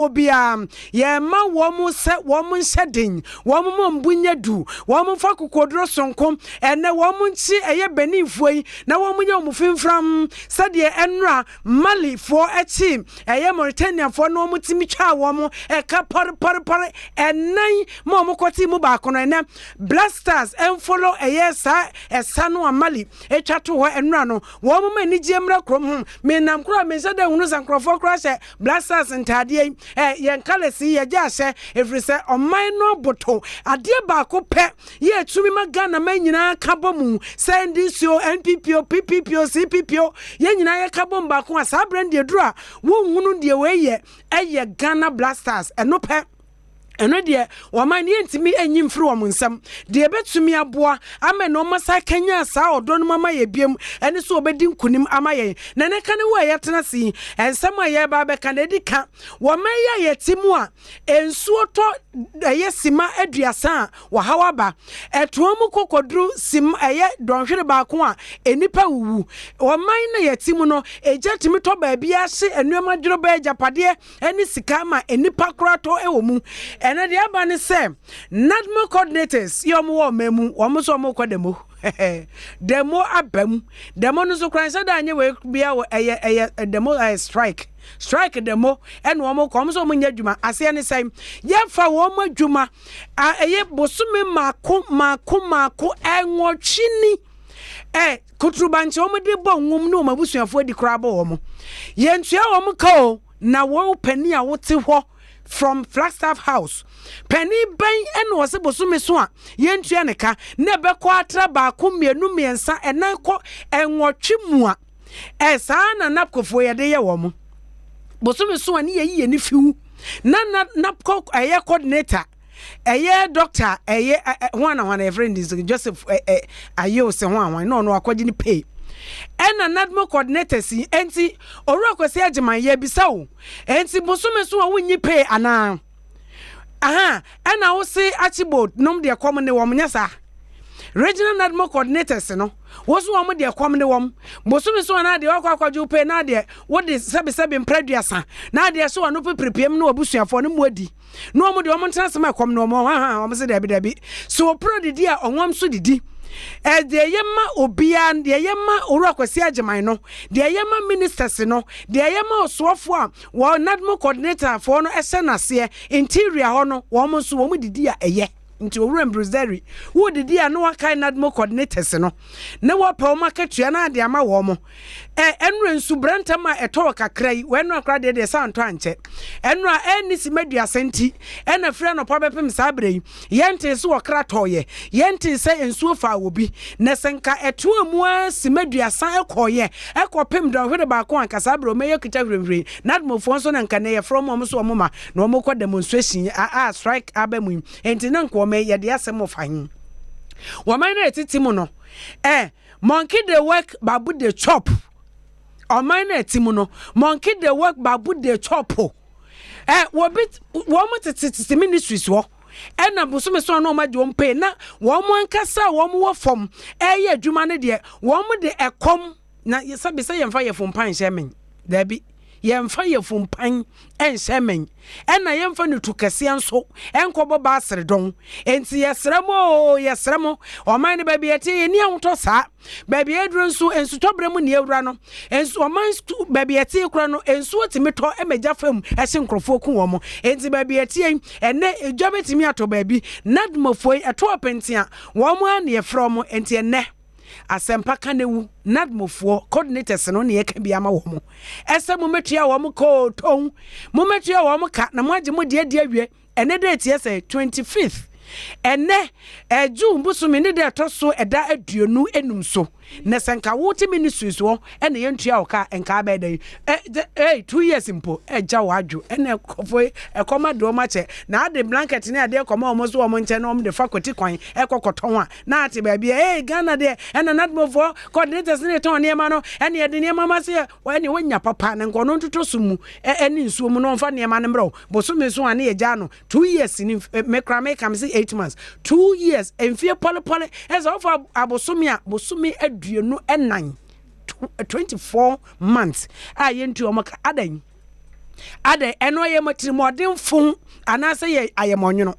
Obia, ye ma womu set woman shedding, woman bunya do, woman fakukodro sonkom, and the woman chi a ye benifway, na woman yomufin from Sadia Enra, Mali for a team, a ye Mauritania for no mutimicha woman, a capar, and nine momokoti mubakon and blasters and follow a yes, a sano and Mali, a chatu and rano, woman ni jemra crom, menam cra, mesada unus and crofo crash, blasters and tadie. Yan kalesi ya jase every say on my no boto ade ba ko pe ye tumi magana man nyina kabo mu send this yo NPPO PPPO CPPO ye nyina ye kabo ba ko asa brand de dura wo hunu de we ye eye Ghana Blasters eno pe eno de woman ye ntimi enyim firi wo nsam de betumi aboa ama no masa kanya sa odo no mama ye biem ene so obedi nkunim ama ye na ne kane wo ye tena si ensam aye ba be kan edika woman ye timu a ensuo to ye sima aduasa wa hawaba etuomu kokodru sim aye donhwere ba ko a enipa wuwu woman na ye timu no eja timi to ba bia hye enuama dwuro ba japade eni sika ma enipa kroato ewomu ena de abane se NADMO coordinators yomo wo memu wo so mo kwademo demo abam demo no so kran se da anye we bia wo eye demo strike demo eno wo mo kom so mo nya dwuma ase ne sai ye fa wo mo dwuma eye bosume mako enwochini kutrubanche wo mo de bo nwum no mabusuafo di krabo wo mo ye ntua wo mo ka na wo pani a wo te ho from Flagstaff House. Penny Bain and was a bosume swan, yen trianica, never quatra ba cumienu miensa and nanko and watchimua. As Anna Napco for a day a woman. Bosume swan ye any few. None Napco a year coordinator. A year doctor, a year one a friend is Joseph a year one, no, according pay. Ena NADMO coordinators enti oroko se agema ye bisawo enti bosume so wonyi pay ana ena wo se achibod nom de kom ne wom nyasa regional NADMO coordinators no wo so wom de kom ne wom bosume so na de akwakwaju pay na de wo de sebe mpraduasa na de so no prepiem no abusuafo no muadi no wom de wom transema kom no wom se dabi so pro de dia onwam so didi de yema obia de yema orokwasi ageman no de yema ministers no de yema osofo a wo NADMO coordinator for no esenase interior ho no wo mo so wo mu didi a eye nti owuram bruzeri wo didi a no wakai NADMO coordinators no ne wo pa o maketua na de ama wo mo enra nsu brantama eto kakrai we no akra de santo anche enra enisi medua senti ena frɛ no pa bepem sabrei yente so okra toye yente se ensu fa obi ne senka eto amu asimedua san ekoye ekopem don hwede ba ko anka sabre o meye kita hwehwe NADMO fo so na nka ne ye from mo so mo ma na mo kɔ demonstration strike abamu enti na nko me ye de asem fahin wo man na etitimu no monkey dey work babu dey chop o man na etimu no monkey dey work babu dey chop wo mo tete ministries wo ena bosume so no ma je won pay na wo mo ankasa wo mo wo fom ye adwuma ne de wo mo de ekom na sabe say yemfa ye fom pan shemen dabi yemfa ye fom pan en shemen ena yemfa no tukase anso enkobo ba asredon enti yesremo o man ne baby eti ni anto sa baby edru nso ensu tobremu ne ewura no ensu o man baby eti kura no ensu otimi emeja fam ehye nkrofo ku wo mo enti baby eti ene ejobetimi ato baby NADMO foi eto opentia wo mo an ye from enti ene Asempa kanewu NADMO fo coordinators no ne yeka bia ma wo mo ese mo metua wo mo ko ton mo metua wo mo ka na mo age mo de awie ene date yese 25th ene June busumi ne de toso eda aduonu enum so ne senka wote ministries wo ene yentua wo ka enka ba dai 2 years impo eja wadwo ene kofo ekoma do ma che na ade blanket ne ade ekoma omo so omo nche no omo de faculty kwan ekokoton a na ate ba bia Ghana de ene NADMO fo coordinators ne ton ne ma no ene ye de ne ma ma se wa ene wonya papa ne nko no ntoto sumu ene nsuo mu no mfa ne ma ne mbro bosumi so ane ye ja no 2 years ni mekra make am say 8 months 2 years enfie pole as of abosumi aduonu enan 24 months yentu omaka adan ade eno ye matrimodemfo anase ye ayemonwono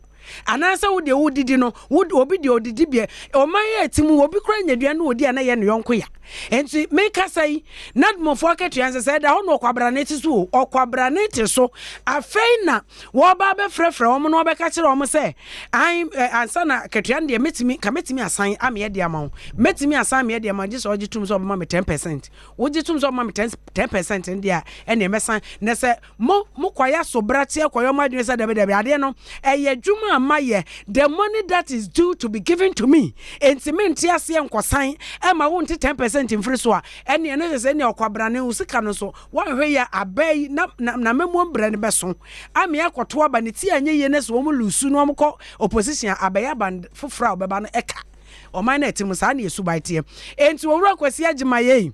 anase wo de wodidi no wo obi de odidi bie o man ye timu obi kra nyadua na odi ana ye no yonko ya enti make say nadmofo aketuan say da ho no kwabra na tiso okwabra na tiso afei na wo ba be frefre wo no be ka kire wo say an ansa na ketuan de metimi asan ame de ama wo metimi asan me de ama je so ogitum so ma me 10% wo gitum so ma me 10% ndi a ene mesan na say mo kwaya so brate kwayo ma de say de ade no eye dwuma amaye the money that is due to be given to me entimente ase enkosan e ma wo nti 10% mfiri so a ene ene se ne okwabra ne usika no so wo hwe ya abai na memo mbra ne beso ame akoto aba ne ti anye ye ne so wo lusu no mko opposition abai aba fofra obeba no eka o man na timu sa na yesu baitie enti wo wura kwasi agima ye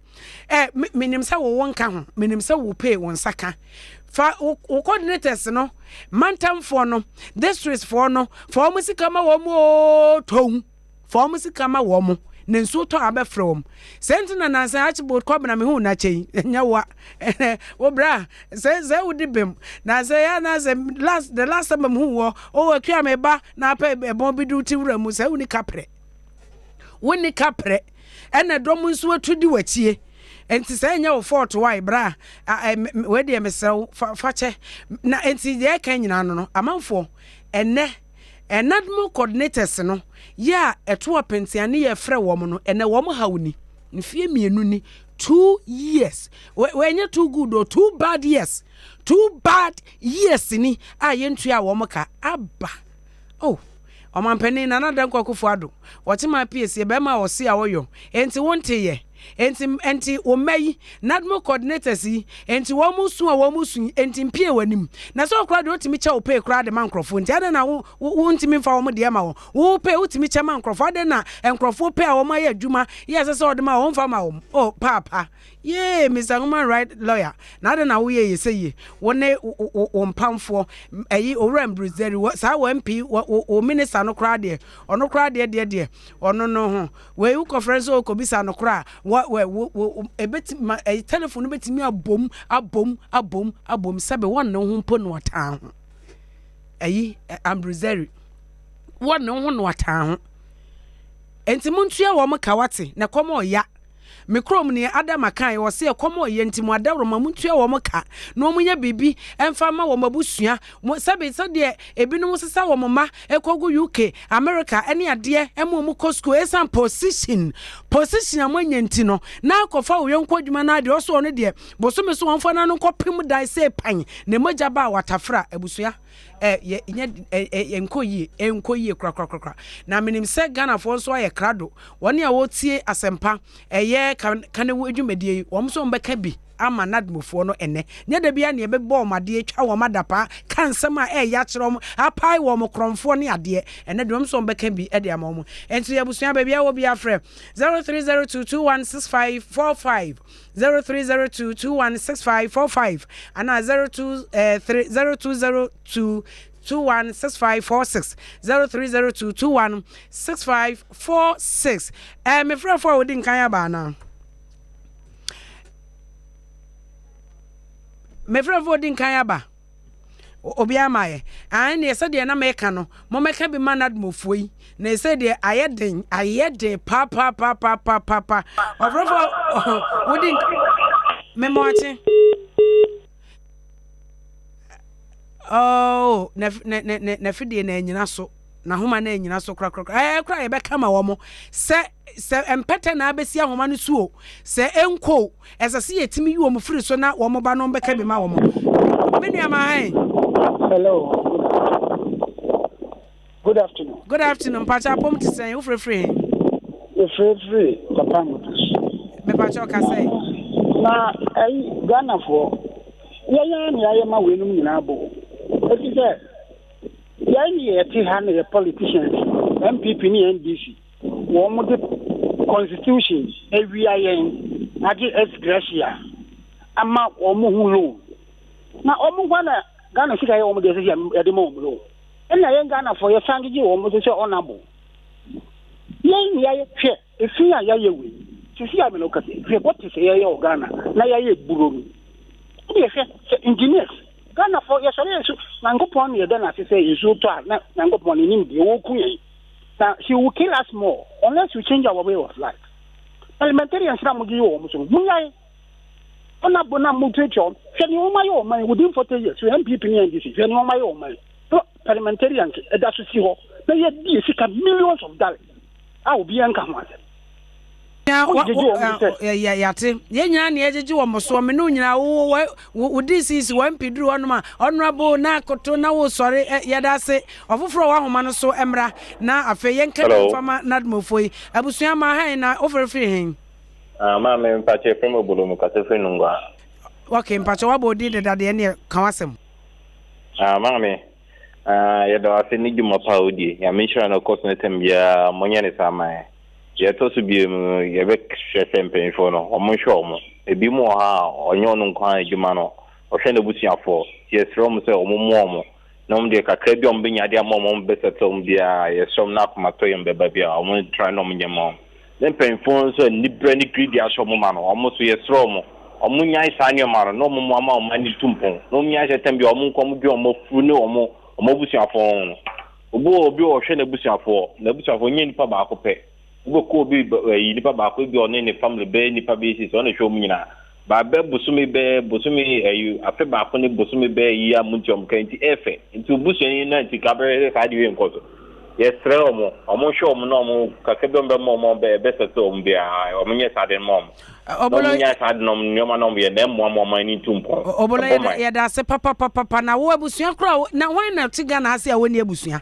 minim sa wo wonka ho minim sa wo pay won saka fa o coordinators no mantamfo no districts for no for musika ma wo mo ton for musika ma wo mo ne nso to abefrom sentina na san achibot kwabna me hu na chei nya wa wo bra say wo dibem na say ya na say the last time hu wo o akua me ba na pa ebon bidu ti wura mu say woni kapre ena dom nso atudi wachie enti say nya wo fort why bra we de mesel fache na enti de kan nyina no amanfo enadmo coordinators no ya eto apentiane ye frɛ wo no ene wo mo hawni nfie mienu ni 2 years we nya too good or too bad years ni ayentu a wo mo ka aba oh omampani na nadan kwakufu ado wotima PS be ma wo se a woyo enti wonte ye enti o mai nadmo coordinators yi enti wo musu enti mpie wanim na so kra de otimi cha opay kra de mankrofo enti ade na wo ntimi fa wo de ma wo pay otimi cha mankrofo ade na enkrofo pay a wo ma ye adwuma yes se ode ma wo mfa ma wo oh papa yeah Mr. Human Right Lawyer na ade na wo ye say ye wo ne wo mpamfo eyi owura Mbrizeri sa wo MP wo minister no kra de ono kra de ono no ho we u conference o kobisa no kra we ebeti a telephone betimi abom sabe won no ho mpo no wata ho ayi Mbrizeri won no ho no wata ho enti muntua wo mka wate na komo ya mikrom ne adama kan wo se komo ye enti mu adawro ma muntua wo mka no munya bibi emfa ma wo mabusua sabe de ebinom sesa wo ma ekogu UK America ene ade emu mu Costco esan position amanya enti no na akofa wo yonko adwuma na ade oso no de bosome so wonfa na no kopim dai se pan ne moja ba watafra abusua enkoyi kra na minim se Ghana fo so aye krado woni a wotie Asempa kane wo adwumadie wo mso mbeka bi ama nadmofo no ene nya da bia ne ebebo omade atwa wo madapa kansem a ya kyerem apai wo mokromfo ne ade ene de mso mbeka bi ede amom enti yabusua ba bia wo bia frɛ 0302216545 0302216545 ana 0202 216546 0302216546 me frɛ for wodi nkan aba na me frɛ for wodi nkan aba obi amaye an ne se de na meka no mo meka bi manad mofuoi na se de ayeden pa ofrofo wodi me moache oh na fidie na anyina so na homa na anyina so kra kra ye be kama wo mo se empete na abesi ahoma no suo se enko esase yetimi yi wo mo firi so na wo mo ba no be ka bi ma wo mo menua ma hai. Hello. Good afternoon. Pacha pom ti sen wo free. Free papa motus. Me pacha o ka say. Na Ghana for ya ni ayema wenum nyina bo. Eti say ya ni eti ha na politicians MPP ni NDC wo mo de constitution every ayen agi ex-gracia ama wo mo hu lo na wo mo gwana Ghana sika ye wo mo de say ya de mo lo na ye Ghana for ye sangiji wo mo say honorable ye ya ye hwe efi ya ye we sisi ya me no kase hwe what is ye Ghana na ya ye buro mi ye hwe engineers Ghana for yes, Nankopon, you don't have to say, is so far, Nankopon in India, now he will kill us more unless we change our way of life. Parliamentarians, Mungai, Onabona Mutation, Fenny my own money within 40 years, you MPP and this is Fenny my own money. Parliamentarians, that's what you they yet millions of dollars. I will be uncomfortable. Yate yenya na ejeje wo moso me no nyina wo this is one pidru onuma honorable na koto na wo sore yedase ofoforo wa homa no so emra na afa yenka fama nadmofoi abusua ma han na ofrefre hen ma me mpache from obolomu kasefre nungwa okay mpache wa bodi de dade ne kawasem ma me yedo ase ni djuma pa odi ya me sure na course na tembia monya ne sama ye to so bi ye be Asempa Fm no o mo hwe mo e bi mo ha onyo no nkwan adwuma no o hwe na busuafo ye srom se o mo mo na mo de kakra bi o mo benya de mo mo be setom bia ye srom na komato ye mbeba bia o mo try no mo nyemo den penfo so ni brani greedy aso mo ma no o mo so ye srom o mo nyai sa ne ma no mo mo ama o mani tumpon no mo nyai setem bia o mo nkom bi o mo fu ne o mo busuafo no obi o hwe na busuafo nyi nipa ba akopɛ Boko bi nipa ba ko bi one ne family be nipa bi si so na hwe mu nyina ba be busumi afi ba ko ne busumi be yi amuntiom kanti efe nti busumi na nti kabere ka diwe nkoso yesre omo hwe omo na omo kakebe mbe mo be seto omo bia omo nye sade mo obolo nya sade no nyoma no ye na mo mani tumpo obolo ye da se papa na wo abusua kra na wan na tiga na ase a woni abusua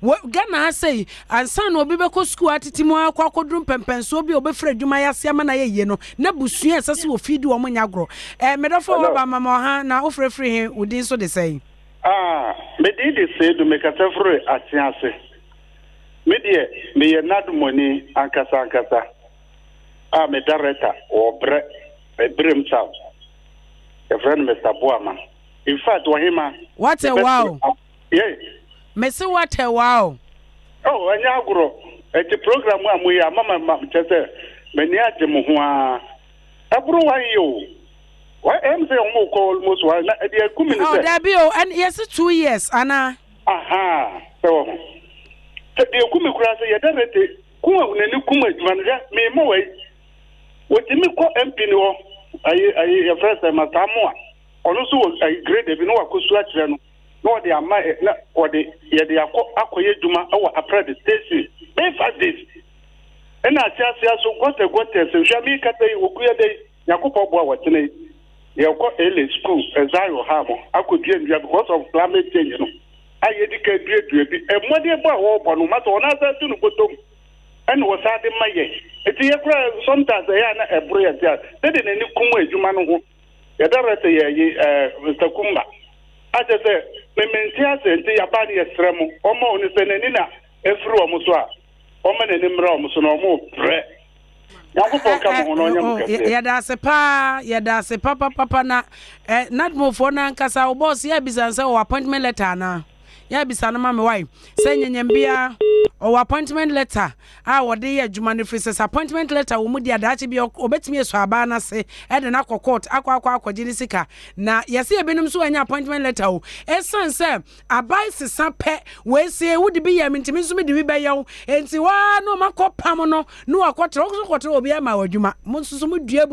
Ghana say ansa na obi beko school atitimu akwa kodrum pempenso obi obefra adwuma yase ama na ye no na busua sase wo feed wo nya gro medofo wo ba mama ha na ofrefre he udin so de say me de say do me katafre atiase me de me ye nadmoni ankasa me director obre brem south a friend Mr. Boama in fact wahima what a wow yeah Messi what a wow. Oh, and Yagro, at the program where we are, Mamma Chester, Meniaje Mohua. Abro, you. Why am I almost one? Oh, Dabio, and yes, 2 years, Anna. Aha, so the Kumikras, Yadarete, Kuma, Kuma, me more. What do you call Empino? I first time at Samoa. Also, I grade if you know I could swatch no they are my or they akoye duma our apprentice station be 5 days and I just so what so shami kata okuya dey yakopo bo awotene ye ko ele school ezaro hamo akodie ndua because of climate change no aye dika dua bi e mode bo awo bo no matter ona sa tunu potom and was ade maye eti ye kra sometimes ya na ebro ya dia de ni kumu adwuma no ho ye darete ye Mr. Kumba aje se mementia sente ya ba de esremu omo oni se nani na efru omo so a omo nani mra omo so na omo pre yakopon ka mo no nyam kete ya da se papa na nadmofo na nkasa wo boss ya bisansa wo appointment letter na ya bisana ma me why say nyanyambia or appointment letter wo de ya adwuma ne free appointment letter wo mu dia daache bi obetimi eso aba na se e de na court akwa sika na yese ebenum so anya appointment letter o esan se abai sesa pe we se wo de bi ya mentimi so me de bi be yawo enti wa no makopam no no akotre obi ama adwuma mo nso mo dua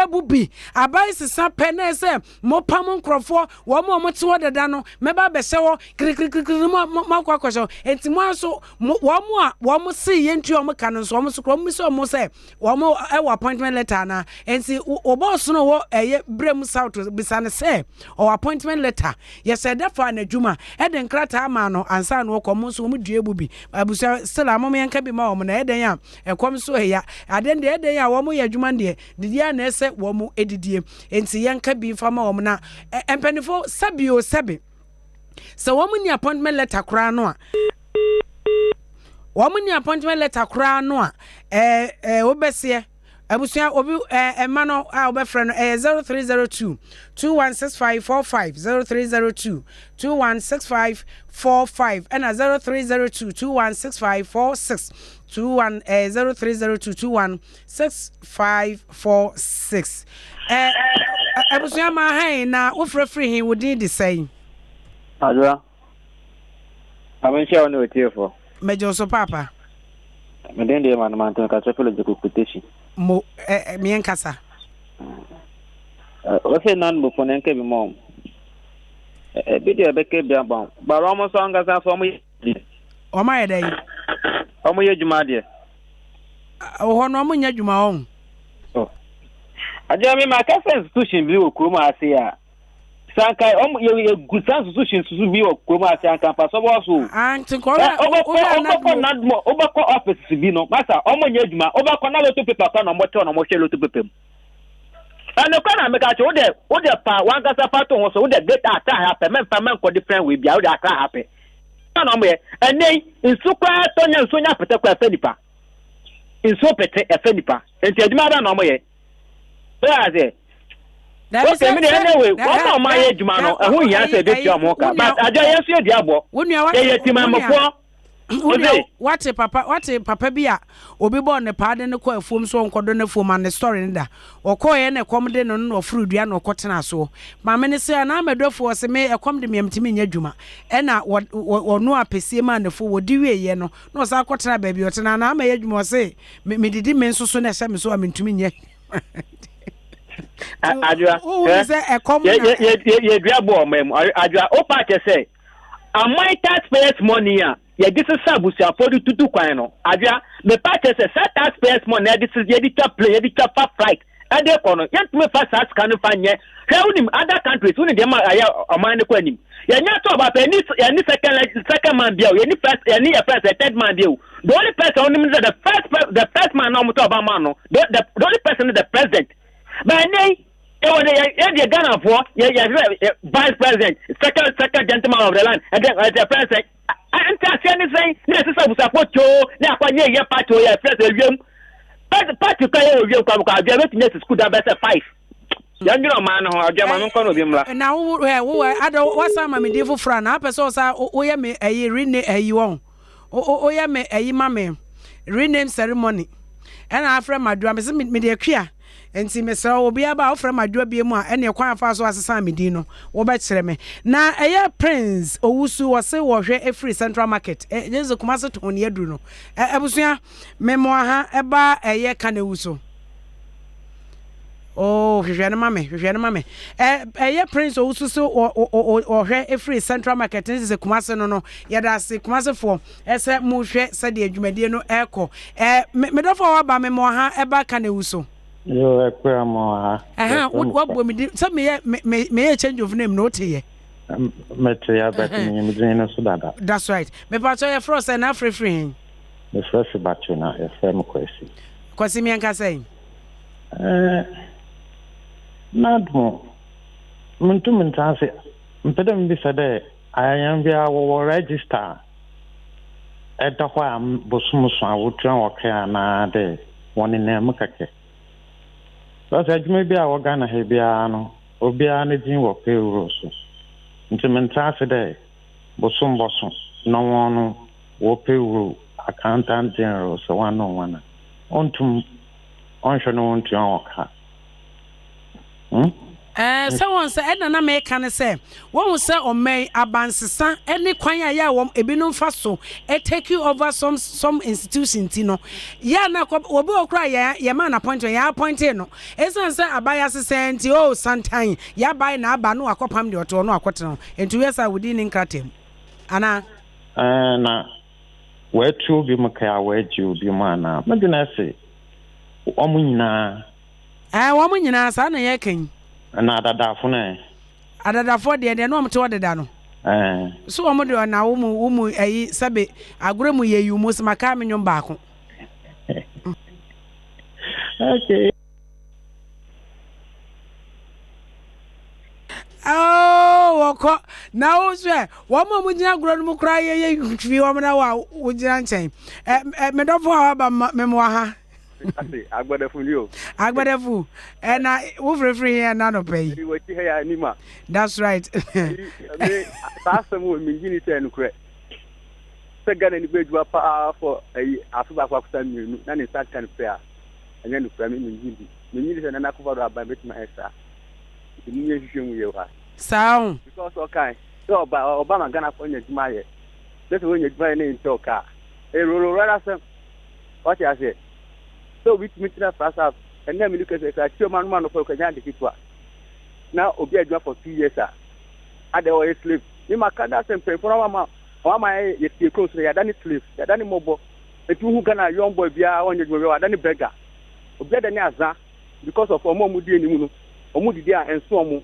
bubi abai sesa pe na se mo pam nkrofo wo mo te wo dada no meba be se wo krikri mo akwakwasho enti mo aso wo mo see yentu o mo kan so mo so kro mo so mo se wo mo e appointment letter na enti o boss no wo eye brem south bisane se o appointment letter ye said that for na djuma e den krata ama no ansa no ko mo so mo dua bubi abusa still amom yanka bi ma wo na e den ya e kom so he ya aden de e den ya wo mo ya djuma de dia na ese wo mo edidie enti yanka bi fa ma wo na empanifo sabio sabi so wo mo ni appointment letter kra no a wo mo ni appointment letter kra no a obese Abusia obi emano a obefre no 0302 216545 0302 216545 and 0302 216546 0302 216546 abusia ma han na wo frefre hin wodi di sai Adwa. Amenshi ono otiefo. Mejo so papa. Medende man man to ka chapelo jikukuteshi. Mo mien kasa. O se nan bo fonen ke bi mom. Bidio be ke bia bon. Ba romo so ngasa so mo. O ma ye dai. O mo ye juma de. O ho no mo nya juma on. Oh. Aja mi ma ka institution bi o kuruma ase ya. Sankai ye gusan institution susu bi o kuruma ase an campus so bo so. Anti ko Obako office bi no masa omo nya adwuma obako na loto paper kwa no mo te no mo hwe loto paper mu ana kwa na meka che wo de pa wan kasa pato ho so wo de data ata happen men fa men ko different way bia wo de aka happen na mo ye ene nsu kwa to nya nsu nya pete kwa afa nipa nsu pete afa nipa enti adwuma ba na mo ye so aze okay, me anyway, what am I adwuma no ehun hia se be tua mo ka but ajo yesu edi abo ye timamfo what papa bia obi bo ne paade ne ko afuom so nkodo ne fuom an story nda okoye ne kom de no no frudua no kotena so ma me ne se na medofo se me ekom de miamtimi nya dwuma e na wonu apesie ma ne fo wodi wieye no no sa kotena ba bi otena na ma ya dwuma se me didi me nso so na se me so amintumi nya Adwa ye dua bo mem adwa o pa che say am my taxpayers money ya this is abusia for the tutu kwan no adwa the pa che say taxpayers money this is ye the top flight and they kono yet me fast as can fanye how nim other countries woni dem aya aman ne kwanim ya nya to ba pe ni second man bia ye ni first third man bia the only person only the first man no to ba man no the only person is the president. But nay, the Ghana for vice president, second gentleman of the land, and then the president. I'm saying, necessary support you, now for ye part to your president. But party can you come because you have to school that better 5. Young man or German Conobim. Now, I don't what's some medieval friend. I person say, me a rename a you on. Oh, me a mammy. Rename ceremony. And I friend my drum is media clear. Enti mesra obi aba ofra madwa bie mu a ene kwan afa so asesa medin no wo be kire me na eye prince owusu wo se wo hwe free central market jesu kuma se to ne aduru no ebusua memo ha eba eye kanewuso oh hwe ne mame eye prince owusu so o hwe free central market nse kuma se no yeda se kuma se fo ese mu hwe se de adwumadie no eko medofo wa ba memo ha eba kanewuso Yo, Equamo. What will me tell me a change of name, no tea. Metria, but in That's right. Me part of your frost and after free. The first batuna, a firm question. Quasimian can say. Not more. Muntumentase, Mpedam Bissade, I am via our register. At the Wham Bosumus, I would try or care na day, one in Mukake. But I may be our Ghana Hebiano, Obiana Jim or Peru. Intimentase day, Bosum, no one, or Peru, accountant general, so one no one. On to on to our car. Someone said, and I make can say, one will say on May abansesa any kwanya ya wom ebinum faso e take you over some institution tino ya na obi okra ya man appointment ya appointed no esan say abaya senti oh sometime ya buy na aba no akopam de oto no akoteno entu yesa within nkratem ana na we tu bi maka we ju bi mana medina say omunyina womunyina sa na ye kan na adadafo na adadafo de no amto odeda no so omo de na wo mu ayi sabe agoremu ye yumo smaka menyo baako okay woko na wo so wo mu gina agoro no kra ye twi wo na wa wo gina nchen me dofo ha ba memo ha ase agbadafu ni o agbadafu na wo frefre here na no pay we ti here anima that's right me pastor mo mi gini se nukure se gana ni bejuwa pa for afuba kwa kusaminu na ni start kan prayer anya nukure mi gini se na na kufa do aban betima extra ni nye hwehwe ye wa sound because okay so Obama gana for nya juma ye this when you buy in talka rather some what I say so we meet that fast up and then we look at the man for Kenya now obi adwa for 2 years I dey always sleep ni makada sem pen for my you close ya dani sleep ya dani mobo etu hu Ghana young boy bia onye dwo wa dani beggar obi dani azan because of omo di enimu no omo di dia enso omo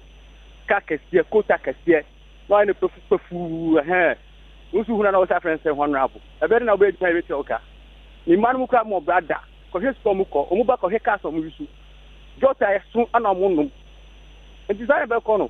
ka kese kota kese no any profu usu huna na wasa friends say honorable ebe na obe try beti oka ni man mu kra mo brother ko he storm ko omu ba ko he ka so mu wisu jota esu ana mo num enti sai be ko no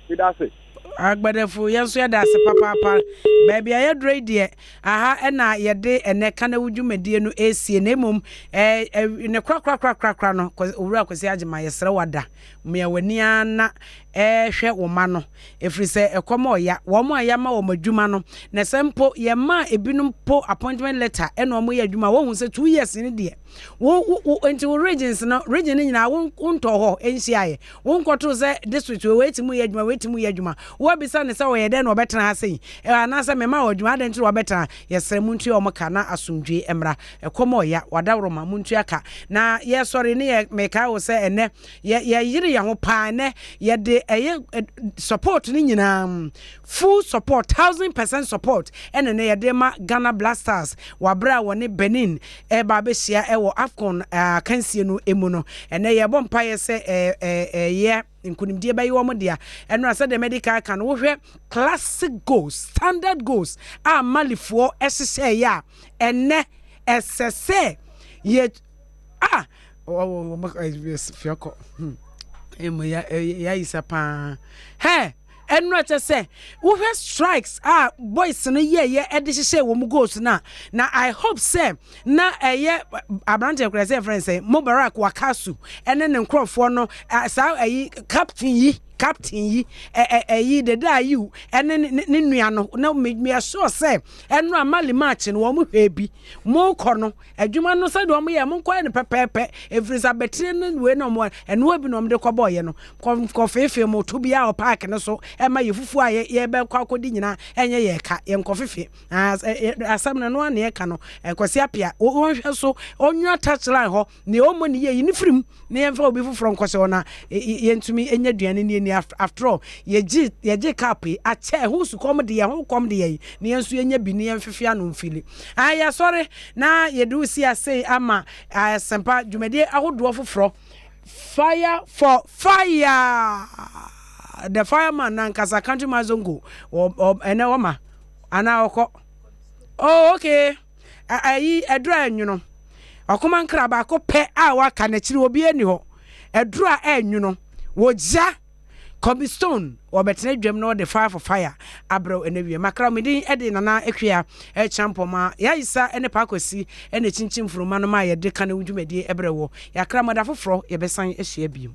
ida se agbadafu yenso ya da se papa baby aye dre de aha na ye de ene kana wudwumadie no esie na emom ne kra no owura kwesi agema yesere wada me wani ana hwe wo ma no efri se ekomo ya wo mo aya ma wo madwuma no na sempo ye ma ebinum po appointment letter eno wo mo ya adwuma wo hu se 2 years ni de wo enti wo regions no region ni nyina wo nto ho enhia ye wo nkoto se district we wetimu ya adwuma wo bisa ne se wo ye de no betena ha sei ana se me ma wo adwuma de ntro wo betena yesere muntu o mo kana asomdwe emra ekomo ya wadawro ma muntu aka na ye sorry ne ye meka wo se ene ye yire ye ho pa ne ye de support ni nyina full support 1000% support ene ne ye de ma Ghana Blasters wabra woni Benin ba be hia wo Afcon kansie no emu no ene ye bompa ye se ye nkunimdie bayi wo modia eno ase de medical kan wo hwe classic goals standard goals a malifo esese ya ene esese ye fioko emu ya isapa he enu ate se wo hwe strikes boys no ye edihye wo mu goals na I hope say na abrante kura say friend say Mubarak Wakasu ene ne nkrofo no sa captain yi the da you ene ne nua no na me sure say enu amali match no wo mu hwe bi mo kɔ no adwuma no say do mo ye mo kɔ ne pepepe efrisa betire ne we no mo enu obi no mo de kɔ boye no kɔ fefe mo to bia o park no so ema ye fufu a ye be kɔ akodi nyina enye ye ka ye nkɔ fefe asam na no na ye ka no kwasi apia wo hwɛ so onwa touchline ho ne o mo ne ye ni frim ne ye fa obi fufuro nkɔ se ona ye ntumi enya duane ne after all ye cap a che hu su kom de ye hu kom de ye ne enso enya bi ne enfefe anu mfili ya sorry na ye do si ase ama Asempa dwumade ahodo foforo fire for fire the fireman na nkasa country mazongo ene woma ana okọ oh okay ayi edura enwuno okoma nkra ba ko pe a waka na kiri obi eni ho edura enwuno woja Cobblestone obetene dwam no the fire for fire abro enewie makra medin ede nana ekwia champoma ya isa ene pakosi ene chinchim furuma no ma ye de kana wudwumadi ebrewo yakra moda foforo ye besan ehia biom